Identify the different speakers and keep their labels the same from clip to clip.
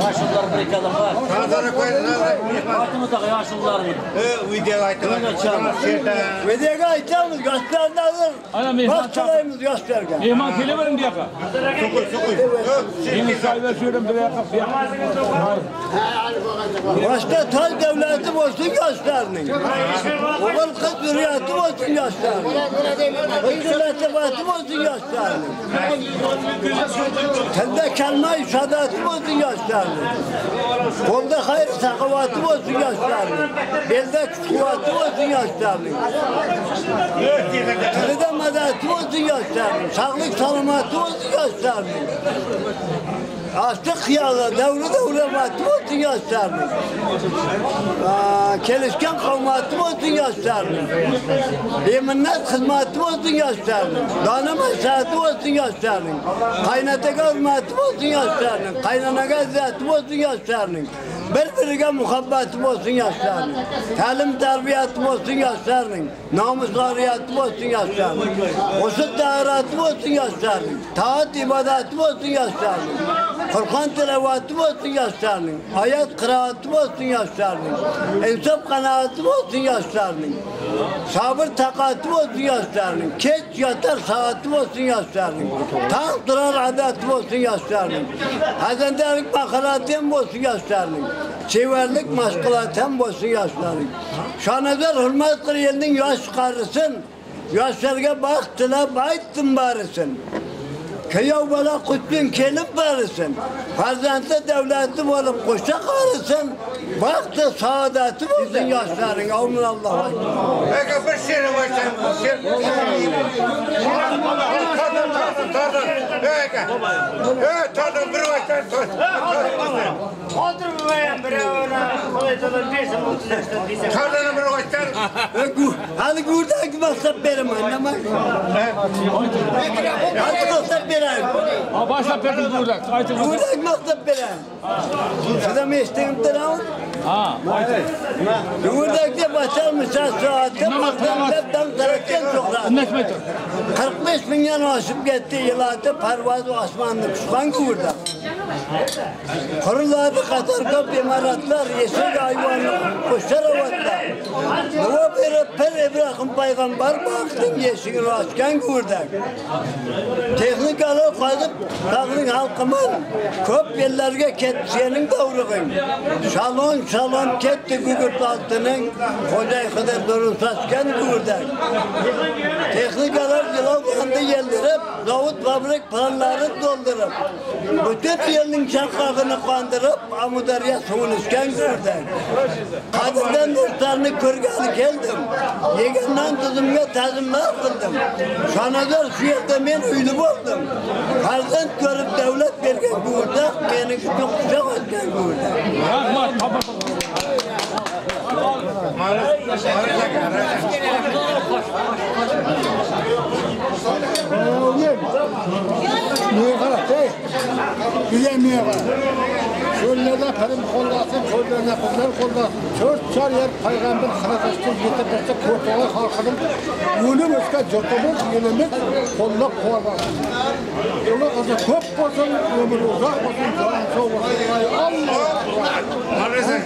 Speaker 1: Yaşlılar bırakadım var.
Speaker 2: Kazanı koyun.
Speaker 1: Atımı da yaşlılar mı?
Speaker 2: Video aytılır.
Speaker 3: Videoga aytamiz, yoshlarni hozir boshqalarimiz yoshlarga.
Speaker 4: Mehmon kelavering bu yoqqa. Meni sayda so'ram bu yoqqa.
Speaker 3: Boshqa to'y davlati bo'lsin yoshlarning. O'g'il qiz zurriyati bo'lsin yoshlarning. Hukumati bo'lsin yoshlarning. Tilda kalma shodati bo'lsin yoshlarning. Qo'lda xayr saqovati bo'lsin yoshlarning. Belda kuch-quvvati bo'lsin yoshlarning. Tilida madadi bo'lsin yoshlarning. Sog'lik salomati bo'lsin yoshlarning. Aslı kıyalı, devlet olsun yaşlarının. Kelişken kavmatı olsun yaşlarının. Yeminnet hizmeti olsun yaşlarının. Danıma saati olsun yaşlarının. Kaynataka hürmeti olsun yaşlarının. Kaynanaka izzeti olsun yaşlarının. Birbirine muhabbeti olsun yaşlarının. Talim terbiyeti olsun yaşlarının. Namus gariyeti olsun yaşlarının. Usut dahiratı olsun yaşlarının. Taat ibadeti olsun yaşlarının. Kur'an tilavatı olsun yaşlarının. Ayet kıraatı olsun yaşlarının. İnsaf kanaatı olsun yaşlarının. Sabır takatı olsun yaşlarının. Keç yatar saati olsun yaşlarının. Tank durar adeti olsun yaşlarının. Hazendelik bakaratım olsun yaşlarının. Severlik maşkulatım olsun yaşlarının. Şanıdır hürmet kırıyelinin yaş karısın. Yaşlarga bak tila bayttın barısın. Köyav bala kutbin kelip barısın. Farzantı devleti olup koşa karısın. Baktı saadeti olsun yaşların. Amin Allah'a.
Speaker 2: Peki bir şirin var sen. Şirin. Tadın. Peki. Tadın bir var sen.
Speaker 5: Otur bayan bir ona.
Speaker 2: Tadın bir var sen.
Speaker 3: Hadi gurdaki maksat benim annem. Hadi maksat benim.
Speaker 4: Başla petin burada.
Speaker 3: Gurdaki maksat benim. Size mi istedim tarafı?
Speaker 4: Ha,
Speaker 3: Gurdaki başlar müsaade. Maksatlardan taraftan çok rahat. 45 milyon aşıp gitti yıllarda pervaz ve asmanlık. Hangi gurda? Kuruları kadar köp imaratlar, yeşil hayvanlar, kuşlar ovatlar. Nova verip per bırakın peygamber baktın yeşil rasken gördük. Teknikalı kazıp dağın halkımın köp yerlerge ketsenin davruğun. Şalon ketti gugurt altının kocay kadar durun sasken gördük. Teknikalar yılavlandı yeldirip zavut fabrik paraları doldurup bütün yılın şakakını kandırıp Amudarya suyunu isken gördük. Kadından dostlarını kırgalı geldim. Yegandan tuzumga tazimlar kıldım. Şanadar şu yerde ben ünlü oldum. Farzand görüp devlet bergen gördük. Kendi çok kuşak etken gördük.
Speaker 5: Niye kadar? Bilemiyor kadar. Şöylerde perim kollasın, şöylerde kızlar kollasın. Çört çar yer peygamber sıratıştır, getirdirse kurtuğa halkının ölüm üstte cırtımız, yelimiz kollak kovalasın. Ola kızı köp olsun, ömür uzak olsun, can soğuk olsun. Allah!
Speaker 2: Maalesef.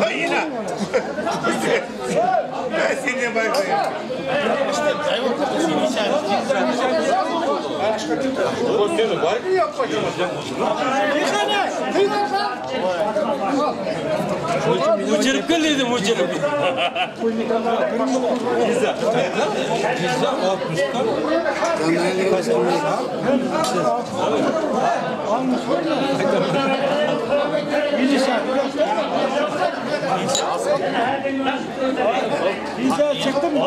Speaker 2: O yine. Ben seni bakıyorum.
Speaker 1: Uçurup gülüydüm uçurup.
Speaker 5: Pizza çıktı mı?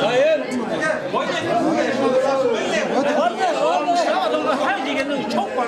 Speaker 1: Hayır. Çok var.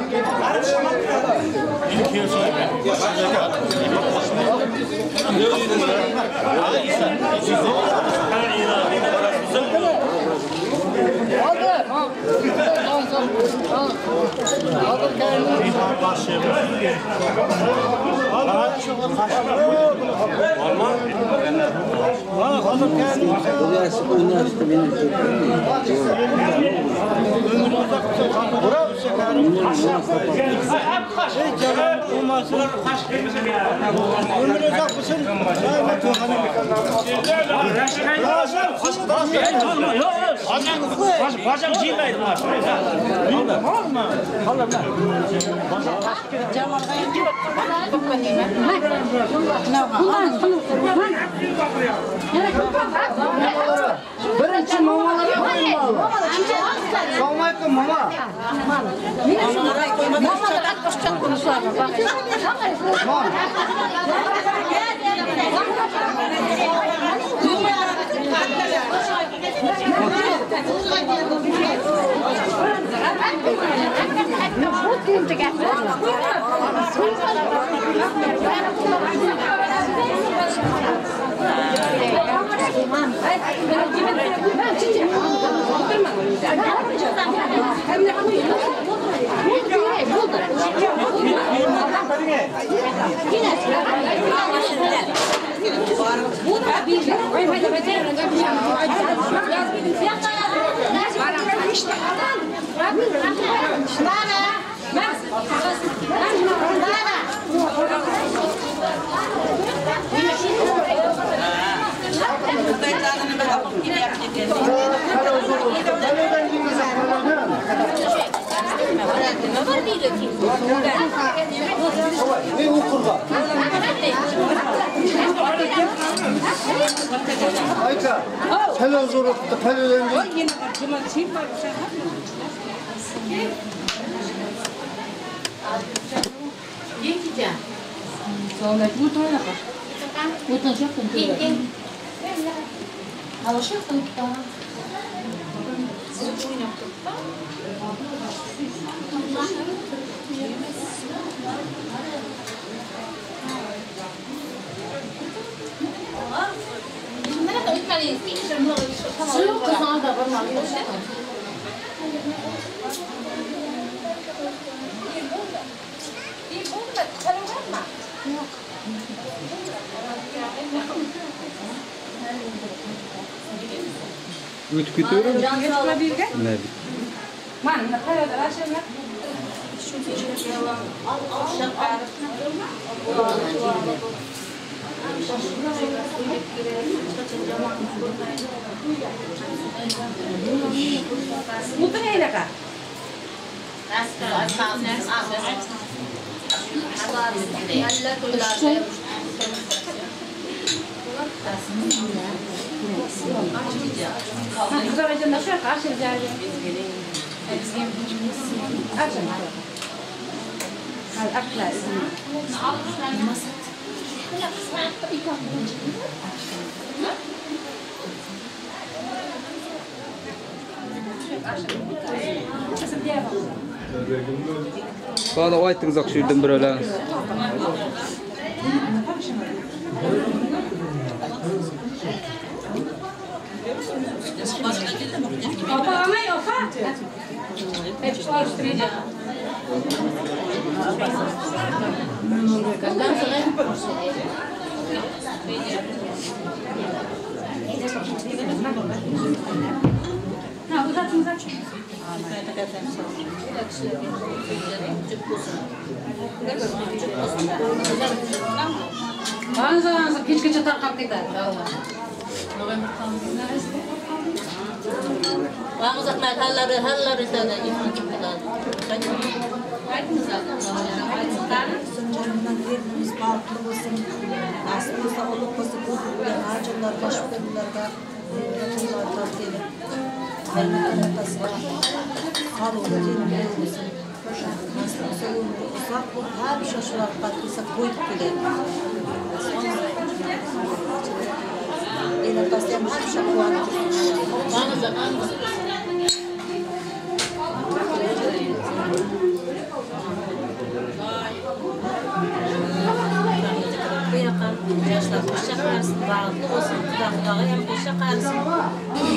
Speaker 1: Bacak giymeyin.
Speaker 3: Birinci mamalara koyun bağlı. Selamünaleyküm mama.
Speaker 6: Mamalar 60 konuşuyor.
Speaker 3: Ayça, televizyon okuttu, televizyon.
Speaker 6: Yengeceğim. Sonra bu tarafa bak. Bu tarafa bak. Yenge. Alışık mı? Siz oynattık. Soğuk kızına da varmalı.
Speaker 7: Ötüp gidiyorum. Ne?
Speaker 6: Mana qayerda rashimlar? Mutlaka. Güzelce nasıl karşılayacağız? Açın. Hal akla.
Speaker 7: Bana o aytdınız akşırdım bir öyle.
Speaker 6: Apa ama yok ha? Hep karıştıracağım. Ha, uzatın. Bazı küçük tarkak gider.
Speaker 8: Vamos a comer halları sana ifade ediyorlar.
Speaker 9: Canından verdiğimiz bağlı olsun. Aslında olup olsun bu harcılar, başvurularga yapılar tavsiye Hayırlı tasma. Kalıbı dinle olsun. Aslında uzak bu her şaşılar katkısı koyup gidelim. Yine tasya bir şey var. Bu yakan yaşlar kuşak arasın bağlı olsun, kulağı yan kuşak arasın.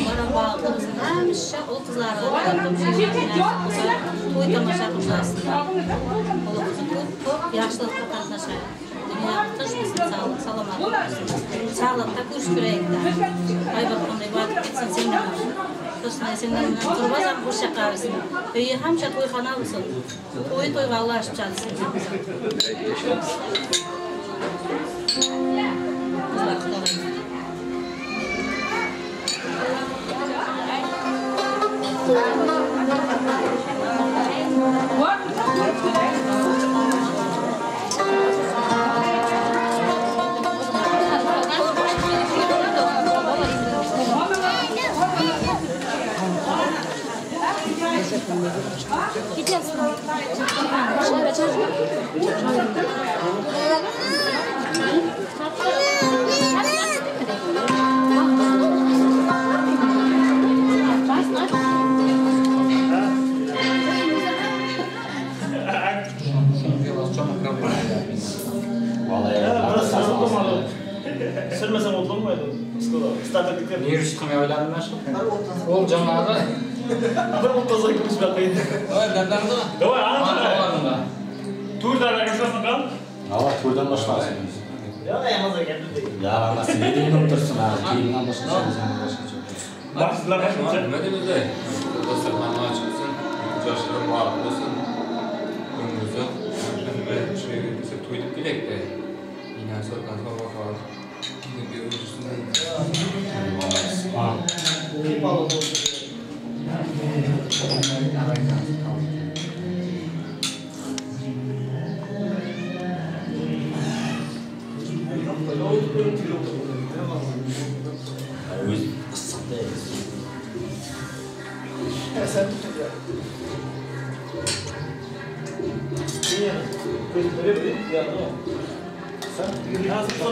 Speaker 9: Bana bağlı olsun, hemşe o kızlarla bağlı toy tamaşa kuşarsın. Çok yaşlılıkta kardeşler. Dünya taşmasın, sağlık, salamat. Sağlıkta kuş kürekte. Ay bakalım, ibadet etsin seninle. Tosnay senden turbazam kuşak arasın. Öyle hemşe toy kanalısın. Toy vallahi aşıp çalışsın.
Speaker 1: Sürmesem olur muydu?
Speaker 10: Niye rüştümü öğrendim Ol canlarda.
Speaker 1: Bir mutluza gitmiş bakayım.
Speaker 10: Nereden de?
Speaker 1: Doğru anladın. Turdan arkasına kal.
Speaker 10: Allah turdan başlarsın.
Speaker 1: Ya yalnız geldi.
Speaker 10: Ya nasıl yediğini unutursun abi. Keyifden başka şey.
Speaker 1: Başlar hep
Speaker 11: Ne dedi de? Dostlar kanal açılsın. Yaşlarım var olsun. Önümüzde. Şimdi şey bize tuyduk bilek de. Yine sordan sonra bakalım. Gidin bir ucuzundan.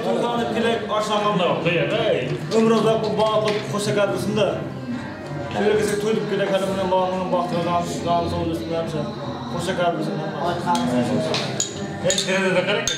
Speaker 1: Turdan dilek aşağımda yok. Ömrü uzak bu bağlı koşa kardeşinde. Şöyle kese tuyduk dilek hanımının bağımının baktığına dans oluyorsun hemşe. Koşa kardeşinde. Hiç nerede de gerek.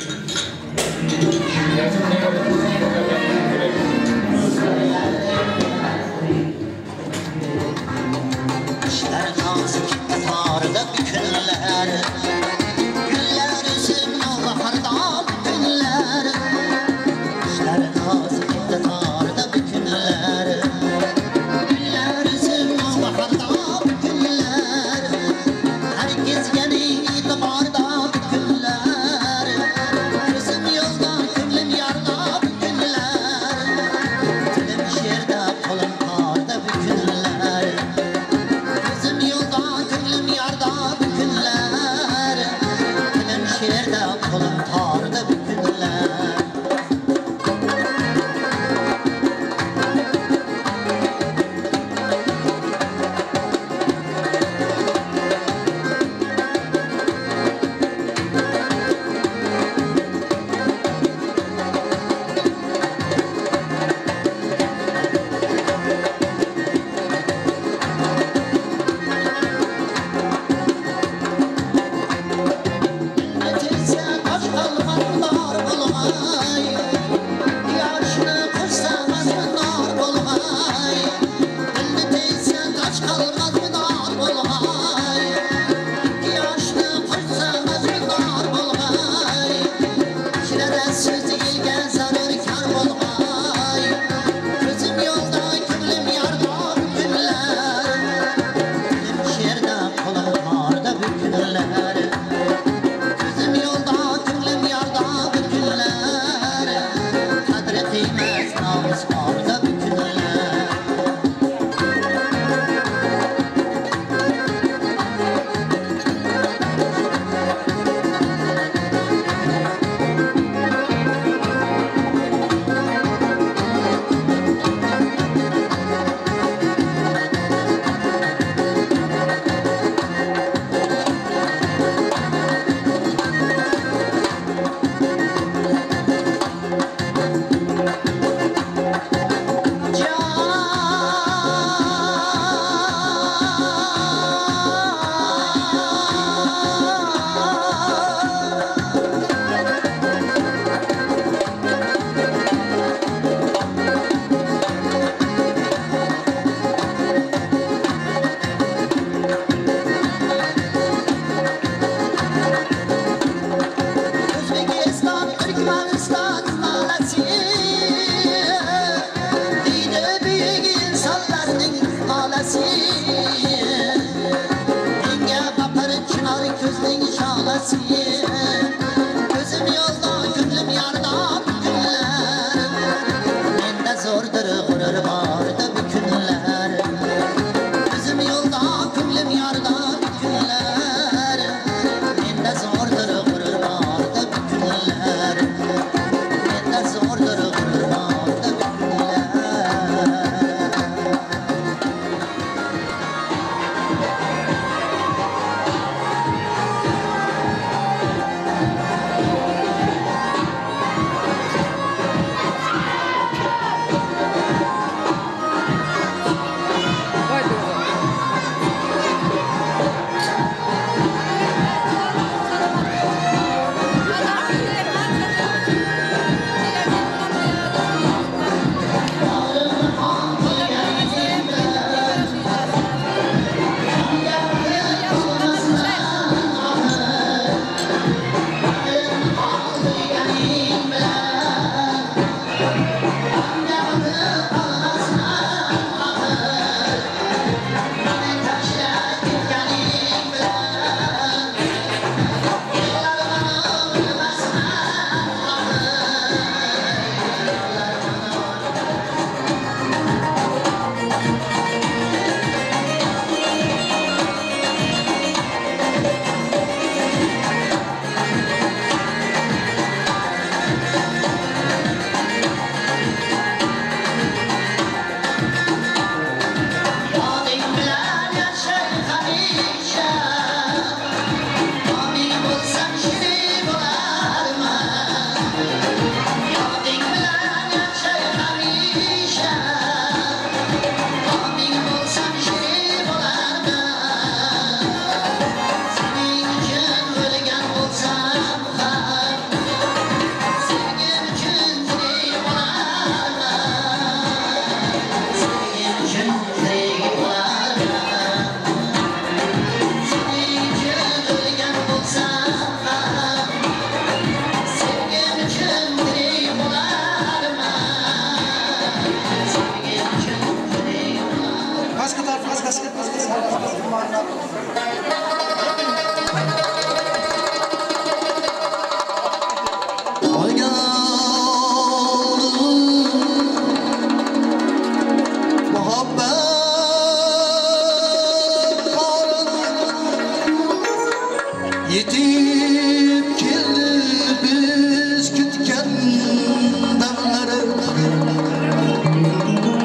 Speaker 12: Yetip keldi biz kütken damları,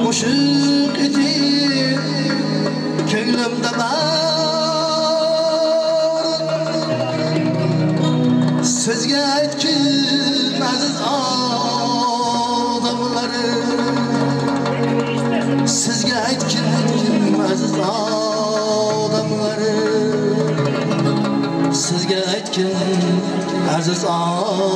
Speaker 12: qo'shiq etib ko'nglimda bor. Sizga aytkim aziz odamlarim, sizga aytkim aziz odamlarim, sizga aytkim aziz odamlar.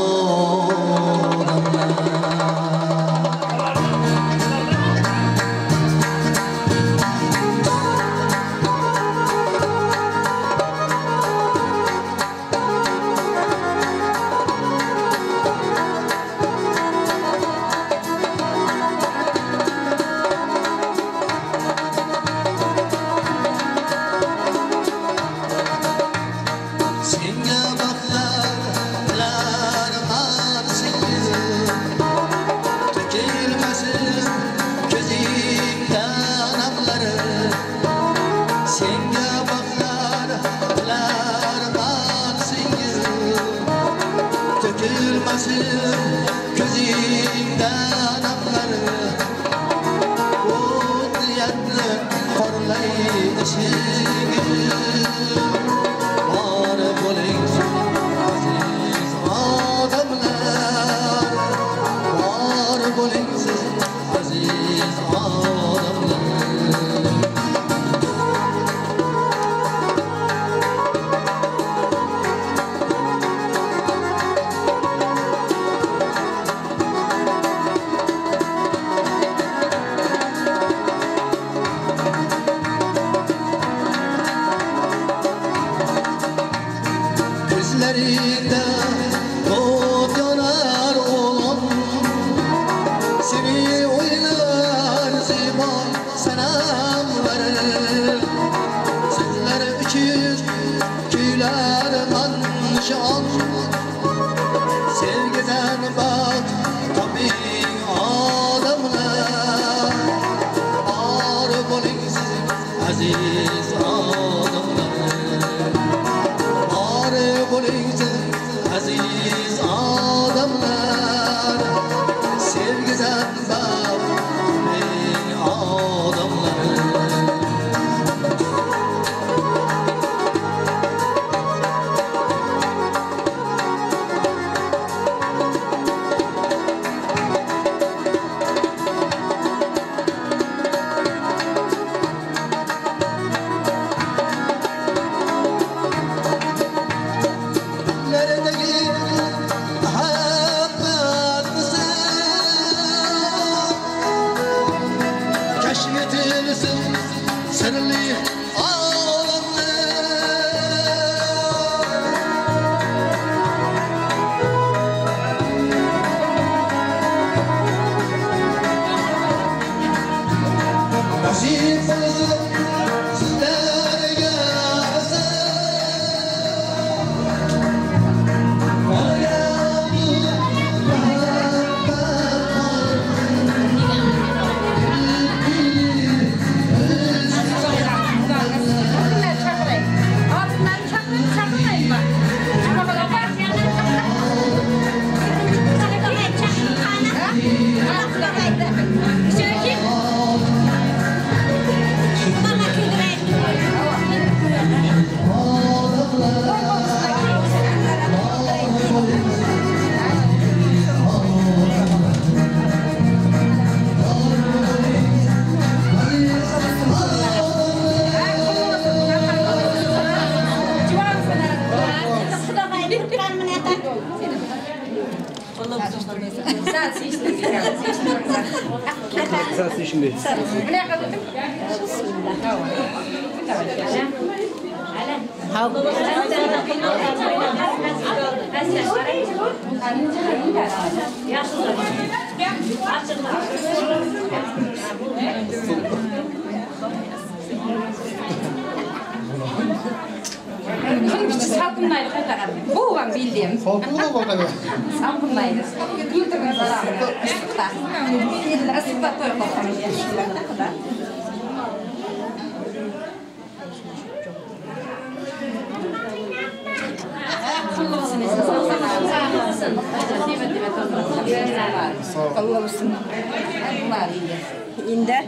Speaker 12: Gözümden akları Ot yandı korlaydı şiğim Var bolayım aziz adamlar, var bolayım aziz adamlar. Gözlerinde not yanar olan, seni oynar ziman selamları. Sizler için güler man
Speaker 7: Sas işinde.
Speaker 6: Ne kadar? Bismillah. Salkınlaydı kadar. Bu var bildiğim.
Speaker 5: Salkınla bakalım.
Speaker 6: Salkınlaydı. Güldürün zararını. Isıkta. İlla ısıkta koyup bakalım. Ne kadar? İnde.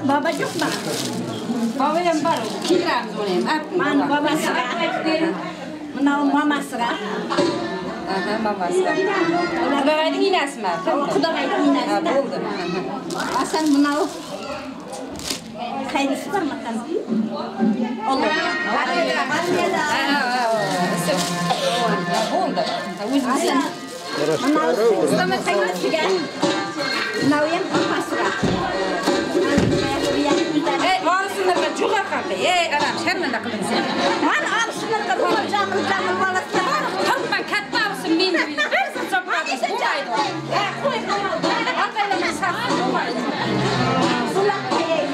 Speaker 6: Babacık mı? Babam var. Kiram olayım. Man babası var. Bunun maması var. Aha maması var. Kudayın inesi mi? Kudayın inesi. Ha buldu. Asan bunu kaynısı var mı? Olur. Buldu. Asan. Bunu kaynısı gel. Navyan maması var. Ağzınlarına cüga kaldı. Adam sen ne kılın sen? Man ağzınlarına kaldı. Camın balası var. Kalkman katta ağzın bindi bindi. Versin sokağı. Bulaydı. Koy kamal. Atayla masası bulaydı. Sulak kayayım.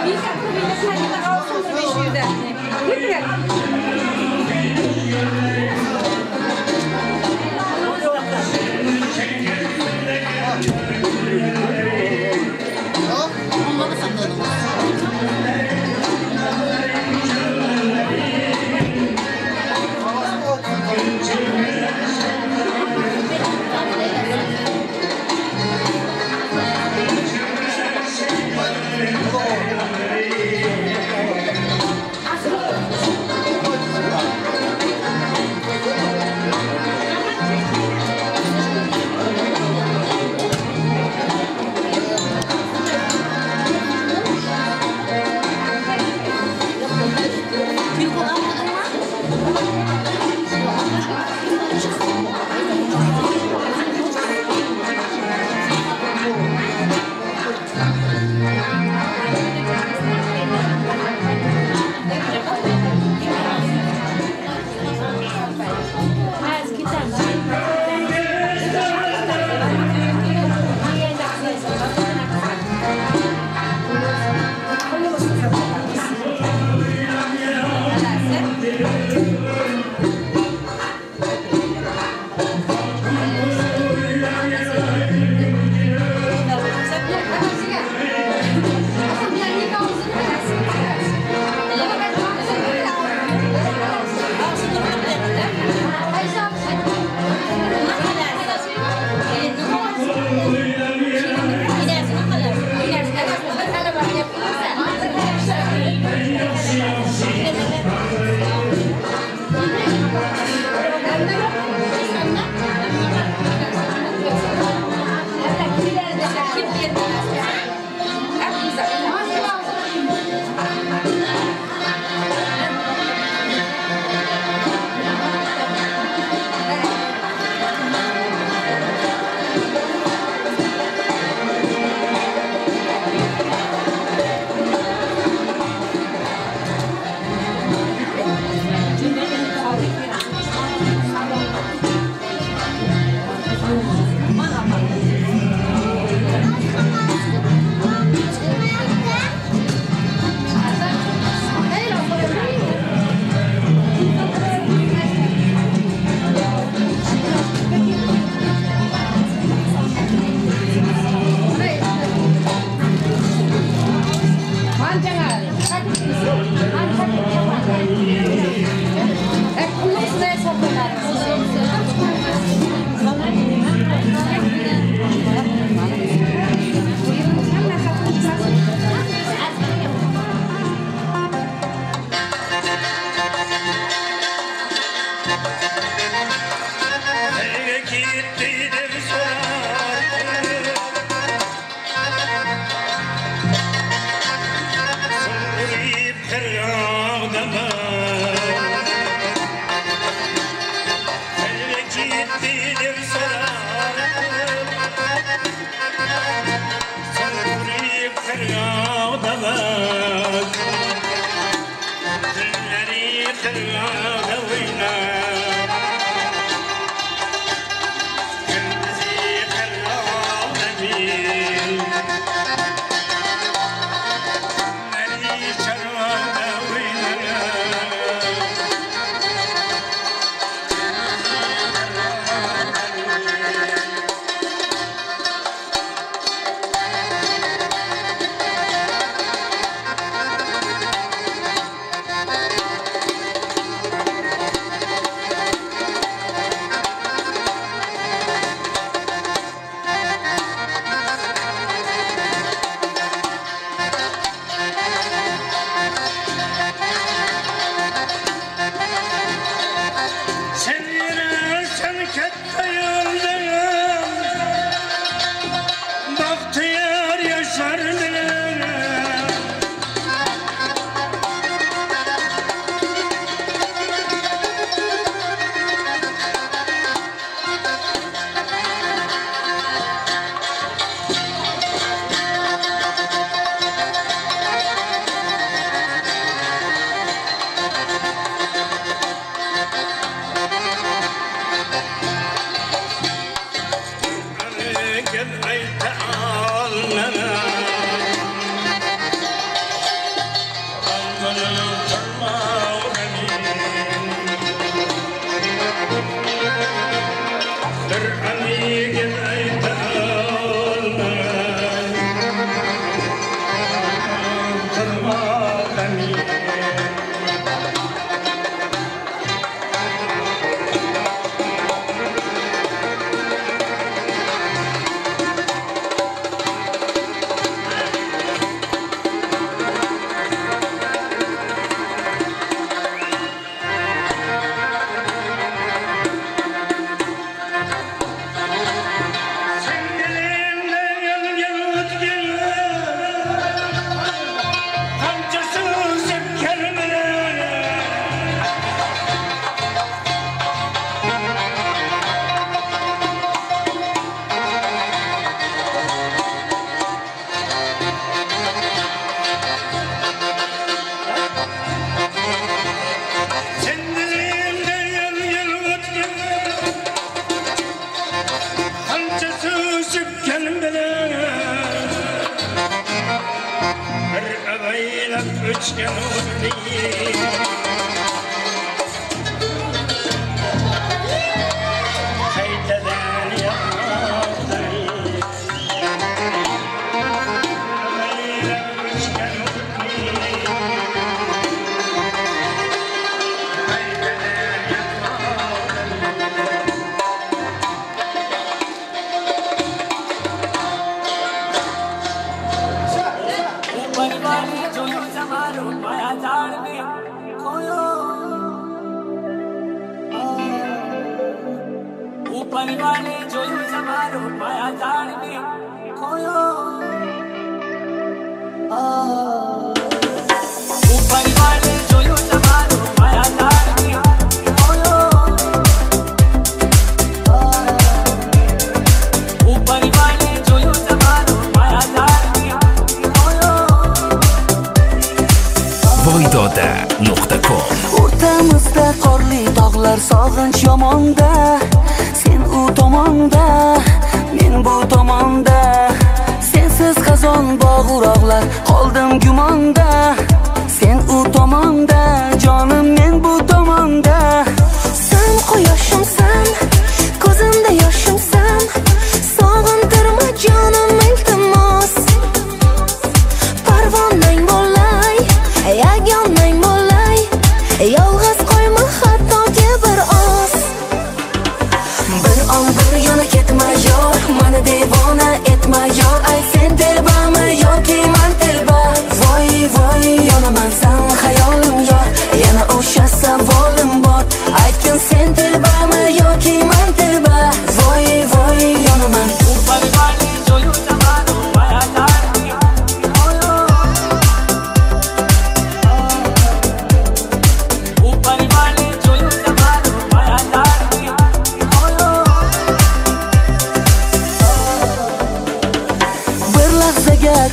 Speaker 6: Bir kapı bir de sayıda ağzınları bir şeyde. Lütfen. Onları sandım.
Speaker 13: O'rtamizda qorli tog'lar sog'inch yomonda, sen u tomonda, men bu tomonda. Sensiz xazon bog'uroqlar qoldim gumonda, sen u tomonda, jonim men bu tomonda. Sen quyoshimsan, ko'zimda yoshimsan, sog'intirma jonim iltimos. Parvonang bo'lay, yagonang bo'lay, yolg'iz qo'yma hattoki bir oz. Bir on bir yana ketma yor, mani devona etma yor. Ay sen telbami yoki man telba? Voy voy yonaman san xayolim yor, yana o'sha savolim bor. Aytgin sen telbami yoki man telba? Voy voy yonaman.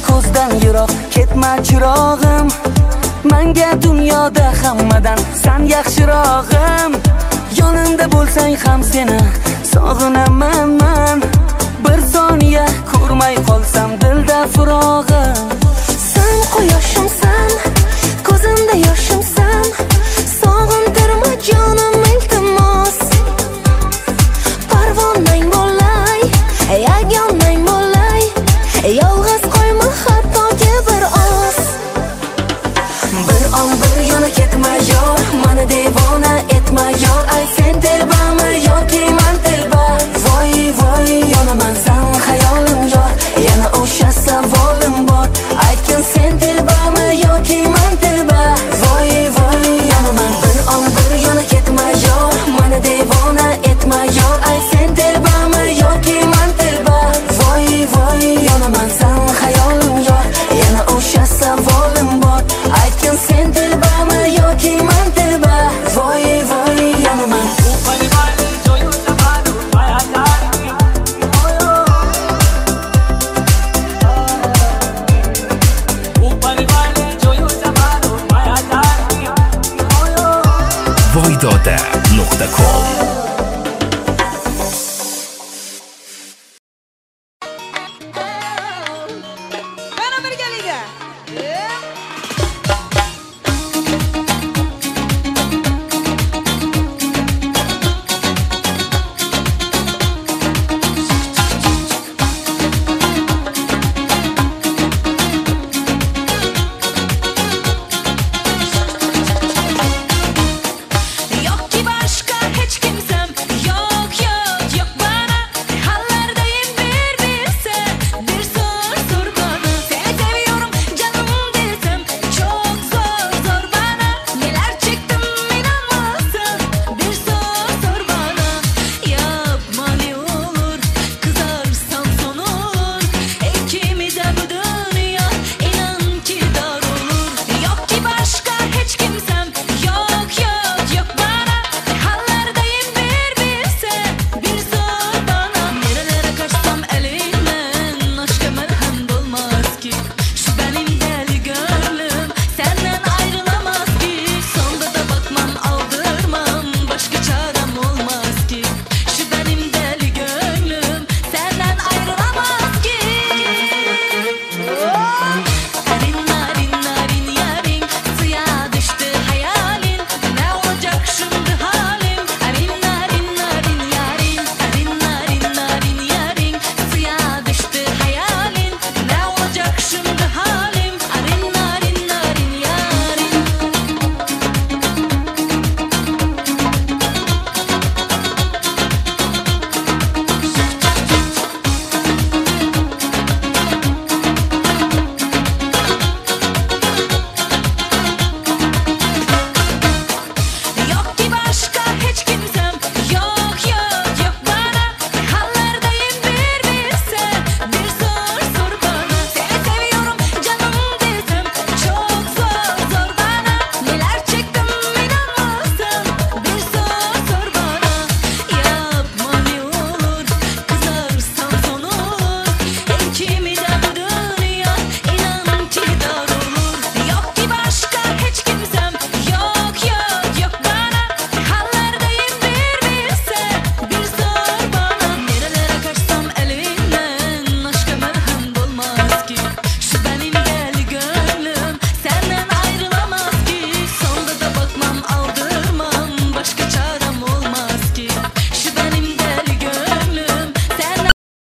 Speaker 13: Ko'zdan yiroq ketma chirog'im,
Speaker 14: Menga dunyoda hammadan sen yaxshirog'im. Yonimda bo'lsang ham seni sog'inaman men. Bir soniya ko'rmay qolsam dilda firog'im. Sen quyoshimsan, ko'zimda yoshimsan. Sog'intirma jonim iltimos. Parvonang bo'lay, yagonang bo'lay. Yolg'iz qo'yma hattoki bir oz. Bir on bir yo'li ketma yor, meni devona etma yor. Ay sen telbami yoki men telba? Voy voy yonaman san xayolim yor. Yana o'sha savolim bor. Aytgin sen telbami yoki men telba? Voy voy yonaman. Bir on bir yo'li ketma yor, meni devona etma yor. Ay sen telbami yoki men telba? Voy voy yonaman san xayolim yor. Yana o'sha savolim bor. Aytgin sen telbami yoki men telba? Voy voy yonaman.
Speaker 15: voydota.com